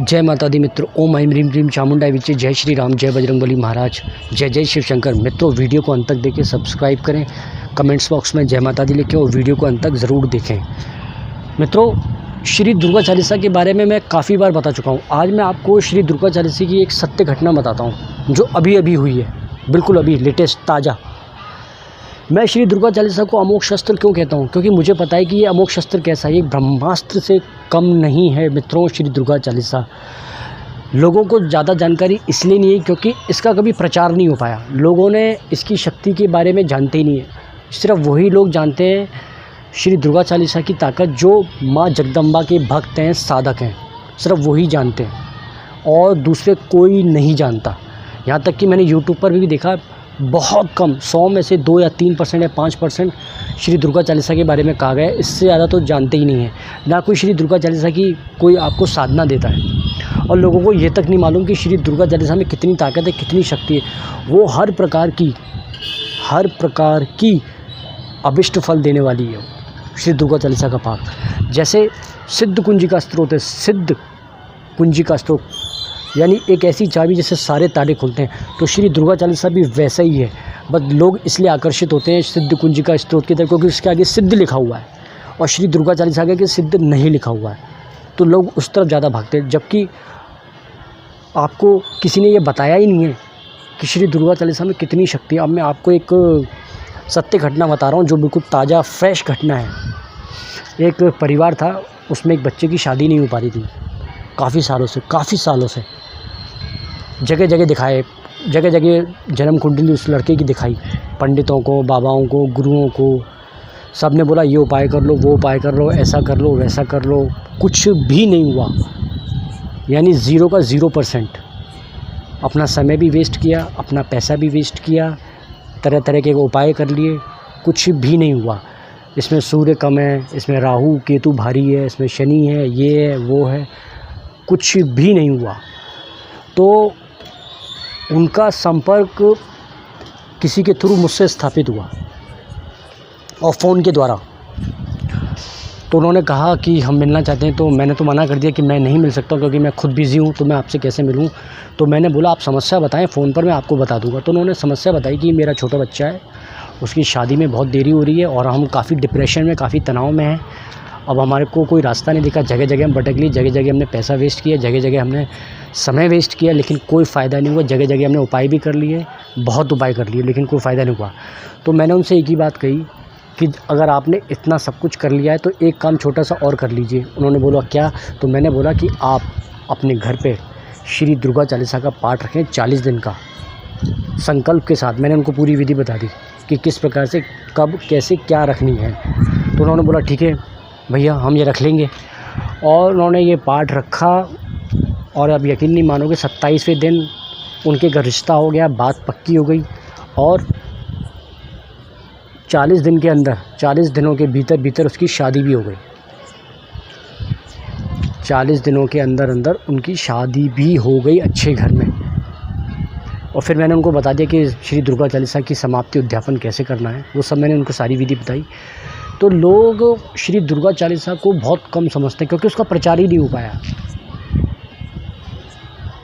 जय माता दी मित्रों। ओम ऐं ह्रीं ह्रीं चामुंडाई विचे। जय श्री राम, जय बजरंगबली महाराज, जय जय शिव शंकर। मित्रों, वीडियो को अंत तक देखें, सब्सक्राइब करें, कमेंट्स बॉक्स में जय माता दी लिखें और वीडियो को अंत तक ज़रूर देखें। मित्रों, श्री दुर्गा चालीसा के बारे में मैं काफ़ी बार बता चुका हूँ। आज मैं आपको श्री दुर्गा चालीसा की एक सत्य घटना बताता हूँ जो अभी अभी हुई है, बिल्कुल अभी लेटेस्ट ताज़ा। मैं श्री दुर्गा चालीसा को अमोघ शस्त्र क्यों कहता हूँ? क्योंकि मुझे पता है कि ये अमोघ शस्त्र कैसा है। ये ब्रह्मास्त्र से कम नहीं है मित्रों। श्री दुर्गा चालीसा लोगों को ज़्यादा जानकारी इसलिए नहीं है क्योंकि इसका कभी प्रचार नहीं हो पाया। लोगों ने इसकी शक्ति के बारे में जानते ही नहीं है। सिर्फ वही लोग जानते हैं श्री दुर्गा चालीसा की ताकत जो माँ जगदम्बा के भक्त हैं, साधक हैं, सिर्फ वही जानते हैं और दूसरे कोई नहीं जानता। यहाँ तक कि मैंने यूट्यूब पर भी देखा, बहुत कम, 100 में से 2 या 3% या 5% श्री दुर्गा चालीसा के बारे में कहा गया है। इससे ज़्यादा तो जानते ही नहीं है। ना कोई श्री दुर्गा चालीसा की कोई आपको साधना देता है और लोगों को ये तक नहीं मालूम कि श्री दुर्गा चालीसा में कितनी ताकत है, कितनी शक्ति है। वो हर प्रकार की अभिष्ट फल देने वाली है श्री दुर्गा चालीसा का पाठ। जैसे सिद्ध कुंजी का स्त्रोत है, सिद्ध कुंजी का स्त्रोत यानी एक ऐसी चाबी जिससे सारे ताले खुलते हैं। तो श्री दुर्गा चालीसा भी वैसा ही है। बस लोग इसलिए आकर्षित होते हैं सिद्ध कुंजी का स्त्रोत की तरफ क्योंकि उसके आगे सिद्ध लिखा हुआ है और श्री दुर्गा चालीसा के आगे सिद्ध नहीं लिखा हुआ है, तो लोग उस तरफ ज़्यादा भागते हैं। जबकि आपको किसी ने ये बताया ही नहीं है कि श्री दुर्गा चालीसा में कितनी शक्ति है। अब मैं आपको एक सत्य घटना बता रहा हूँ जो बिल्कुल ताज़ा फ्रेश घटना है। एक परिवार था, उसमें एक बच्चे की शादी नहीं हो पा रही थी काफ़ी सालों से। जगह जगह दिखाए, जगह जगह जन्म कुंडली उस लड़के की दिखाई, पंडितों को, बाबाओं को, गुरुओं को। सब ने बोला ये उपाय कर लो, वो उपाय कर लो, ऐसा कर लो, वैसा कर लो, कुछ भी नहीं हुआ। यानी 0 का 0%। अपना समय भी वेस्ट किया, अपना पैसा भी वेस्ट किया, तरह तरह के उपाय कर लिए, कुछ भी नहीं हुआ। इसमें सूर्य कम है, इसमें राहु केतु भारी है, इसमें शनि है, ये है, वो है, कुछ भी नहीं हुआ। तो उनका संपर्क किसी के थ्रू मुझसे स्थापित हुआ और फ़ोन के द्वारा। तो उन्होंने कहा कि हम मिलना चाहते हैं। तो मैंने तो मना कर दिया कि मैं नहीं मिल सकता क्योंकि मैं खुद बिज़ी हूँ, तो मैं आपसे कैसे मिलूँ। तो मैंने बोला आप समस्या बताएं, फ़ोन पर मैं आपको बता दूँगा। तो उन्होंने समस्या बताई कि मेरा छोटा बच्चा है, उसकी शादी में बहुत देरी हो रही है और हम काफ़ी डिप्रेशन में, काफ़ी तनाव में हैं। अब हमारे को कोई रास्ता नहीं दिखा, जगह जगह हम भटक लिए, जगह जगह हमने पैसा वेस्ट किया, जगह जगह हमने समय वेस्ट किया, लेकिन कोई फ़ायदा नहीं हुआ। जगह जगह हमने उपाय भी कर लिए, बहुत उपाय कर लिए, लेकिन कोई फ़ायदा नहीं हुआ। तो मैंने उनसे एक ही बात कही कि अगर आपने इतना सब कुछ कर लिया है तो एक काम छोटा सा और कर लीजिए। उन्होंने बोला क्या? तो मैंने बोला कि आप अपने घर पे श्री दुर्गा चालीसा का पाठ रखें 40 दिन का संकल्प के साथ। मैंने उनको पूरी विधि बता दी कि किस प्रकार से, कब, कैसे, क्या रखनी है। तो उन्होंने बोला ठीक है भैया, हम ये रख लेंगे। और उन्होंने ये पाठ रखा और अब यकीन नहीं मानोगे, 27वें दिन उनके घर रिश्ता हो गया, बात पक्की हो गई और 40 दिन के अंदर, 40 दिनों के भीतर उसकी शादी भी हो गई। 40 दिनों के अंदर उनकी शादी भी हो गई अच्छे घर में। और फिर मैंने उनको बता दिया कि श्री दुर्गा चालीसा की समाप्ति उद्यापन कैसे करना है, वो सब मैंने उनको सारी विधि बताई। तो लोग श्री दुर्गा चालीसा को बहुत कम समझते हैं क्योंकि उसका प्रचार ही नहीं हो पाया।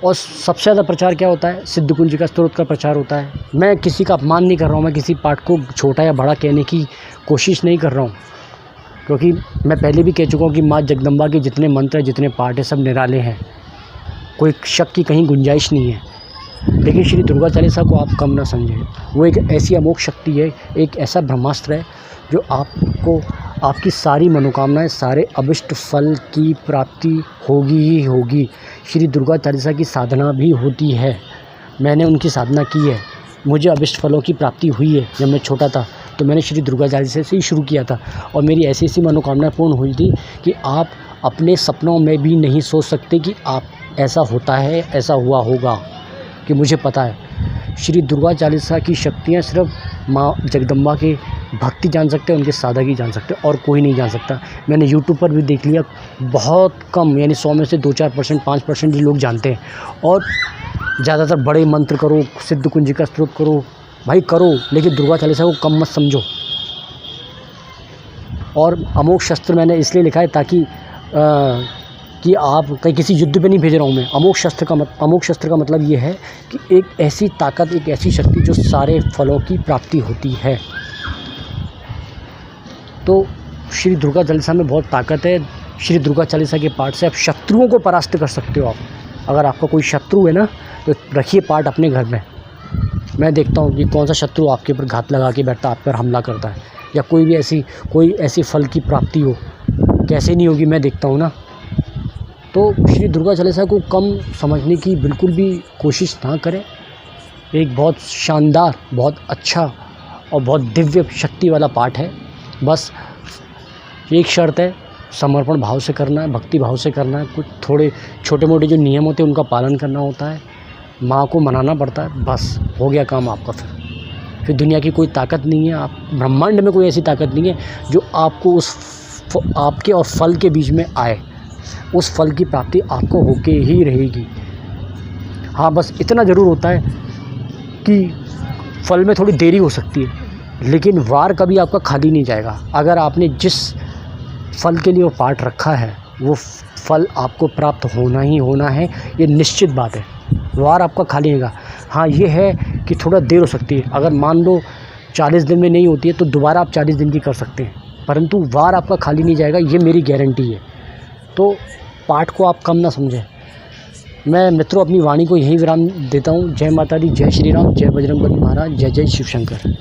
और सबसे ज़्यादा प्रचार क्या होता है? सिद्ध कुंजी का स्त्रोत का प्रचार होता है। मैं किसी का अपमान नहीं कर रहा हूँ, मैं किसी पाठ को छोटा या बड़ा कहने की कोशिश नहीं कर रहा हूँ, क्योंकि मैं पहले भी कह चुका हूँ कि माँ जगदम्बा के जितने मंत्र, जितने पाठ हैं, सब निराले हैं, कोई शक की कहीं गुंजाइश नहीं है। लेकिन श्री दुर्गा चालीसा को आप कम ना समझें। वो एक ऐसी अमोघ शक्ति है, एक ऐसा ब्रह्मास्त्र है जो आपको, आपकी सारी मनोकामनाएं, सारे अभिष्ट फल की प्राप्ति होगी ही होगी। श्री दुर्गा चालीसा की साधना भी होती है, मैंने उनकी साधना की है, मुझे अभिष्ट फलों की प्राप्ति हुई है। जब मैं छोटा था तो मैंने श्री दुर्गा चालीसा से ही शुरू किया था और मेरी ऐसी ऐसी मनोकामना पूर्ण हुई थी कि आप अपने सपनों में भी नहीं सोच सकते कि आप ऐसा होता है, ऐसा हुआ होगा, कि मुझे पता है। श्री दुर्गा चालीसा की शक्तियाँ सिर्फ माँ जगदम्बा के भक्ति जान सकते हैं, उनके साधक ही जान सकते हैं और कोई नहीं जान सकता। मैंने यूट्यूब पर भी देख लिया, बहुत कम, यानी 100 में से 2-4%, 5% ही लोग जानते हैं। और ज़्यादातर बड़े मंत्र करो, सिद्ध कुंजी का स्त्रोत करो, भाई करो, लेकिन दुर्गा चालीसा को कम मत समझो। और अमोघ शस्त्र मैंने इसलिए लिखा है ताकि कि आप कहीं किसी युद्ध पे नहीं भेज रहा हूँ मैं। अमोघ शस्त्र का मतलब ये है कि एक ऐसी ताकत, एक ऐसी शक्ति जो सारे फलों की प्राप्ति होती है। तो श्री दुर्गा चालीसा में बहुत ताकत है। श्री दुर्गा चालीसा के पाठ से आप शत्रुओं को परास्त कर सकते हो। आप अगर आपका कोई शत्रु है ना, तो रखिए पाठ अपने घर में। मैं देखता हूँ कि कौन सा शत्रु आपके ऊपर घात लगा के बैठता, आप पर हमला करता है, या कोई ऐसी फल की प्राप्ति हो, कैसे नहीं होगी, मैं देखता हूँ ना। तो श्री दुर्गा चालीसा को कम समझने की बिल्कुल भी कोशिश ना करें। एक बहुत शानदार, बहुत अच्छा और बहुत दिव्य शक्ति वाला पाठ है। बस एक शर्त है, समर्पण भाव से करना है, भक्ति भाव से करना है। कुछ थोड़े छोटे मोटे जो नियम होते हैं उनका पालन करना होता है, माँ को मनाना पड़ता है, बस हो गया काम आपका। फिर दुनिया की कोई ताकत नहीं है, आप ब्रह्मांड में कोई ऐसी ताकत नहीं है जो आपको आपके और फल के बीच में आए। उस फल की प्राप्ति आपको होके ही रहेगी। हाँ, बस इतना ज़रूर होता है कि फल में थोड़ी देरी हो सकती है, लेकिन वार कभी आपका खाली नहीं जाएगा। अगर आपने जिस फल के लिए वो पाठ रखा है, वो फल आपको प्राप्त होना ही होना है, ये निश्चित बात है। वार आपका खाली नहीं जाएगा। हाँ, ये है कि थोड़ा देर हो सकती है। अगर मान लो 40 दिन में नहीं होती है तो दोबारा आप 40 दिन की कर सकते हैं, परंतु वार आपका खाली नहीं जाएगा, ये मेरी गारंटी है। तो पाठ को आप कम ना समझें। मैं मित्रों अपनी वाणी को यहीं विराम देता हूँ। जय माता दी, जय श्री राम, जय बजरंगबली महाराज, जय जय शिव शंकर।